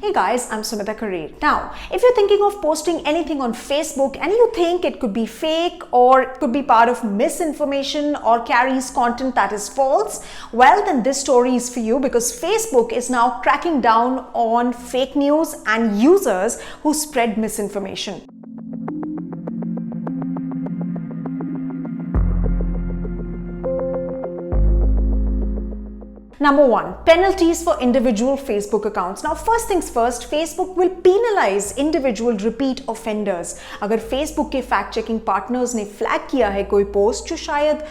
Hey guys, I'm Sumita Kareer. Now, if you're thinking of posting anything on Facebook and you think it could be fake or it could be part of misinformation or carries content that is false, well then this story is for you because Facebook is now cracking down on fake news and users who spread misinformation. Number 1, penalties for individual Facebook accounts. Now, first things first, Facebook will penalize individual repeat offenders. अगर Facebook के fact checking partners ने flag किया है कोई post जो शायद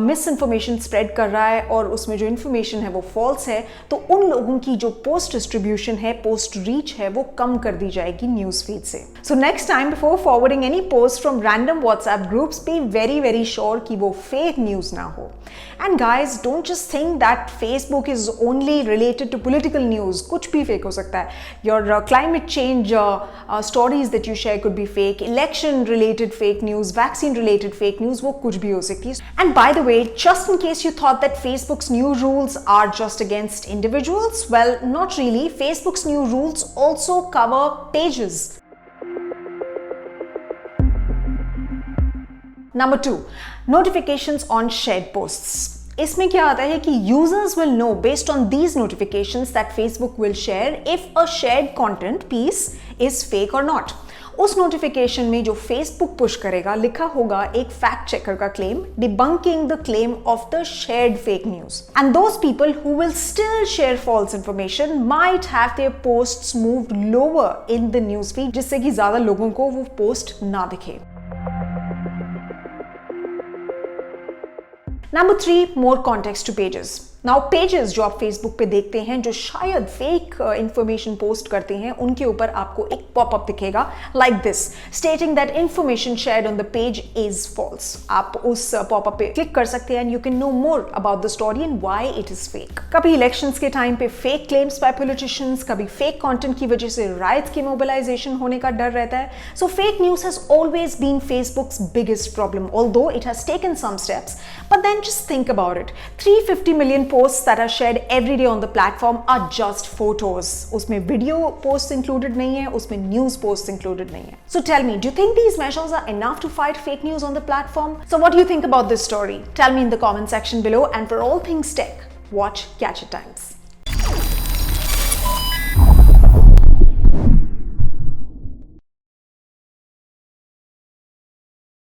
misinformation spread कर रहा है और उसमें जो information है वो false है, तो उन लोगों की जो post distribution है, post reach है, वो कम कर दी जाएगी news feed से. So next time before forwarding any post from random WhatsApp groups, be very sure कि वो fake news ना हो. And guys, don't just think that Facebook is only related to political news. कुछ भी fake हो सकता है. Your climate change stories that you share could be fake. Election related fake news, vaccine related fake news, वो कुछ भी हो सकती है. And by the way, just in case you thought that Facebook's new rules are just against individuals, well, not really. Facebook's new rules also cover pages. Number 2, notifications on shared posts. इसमें क्या आता है कि users will know based on these notifications that Facebook will share if a shared content piece is fake or not. उस notification में जो Facebook push करेगा लिखा होगा एक fact checker का claim debunking the claim of the shared fake news. And those people who will still share false information might have their posts moved lower in the newsfeed जिससे कि ज़्यादा लोगों को वो post ना दिखे. Number 3, more context to pages. Now pages जो आप Facebook पे देखते हैं जो शायद fake information post करते हैं उनके ऊपर आपको एक pop-up दिखेगा like this stating that information shared on the page is false. आप उस pop-up पे click कर सकते हैं and you can know more about the story and why it is fake. कभी elections के time पे fake claims by politicians, कभी fake content की वजह से riots की mobilization होने का डर रहता है. So fake news has always been Facebook's biggest problem, although it has taken some steps. But then just think about it. 350 million posts that are shared every day on the platform are just photos. उसमें video posts included नहीं है, उसमें news posts included नहीं है. So tell me, do you think these measures are enough to fight fake news on the platform? So what do you think about this story? Tell me in the comment section below, and for all things tech, watch Gadget Times.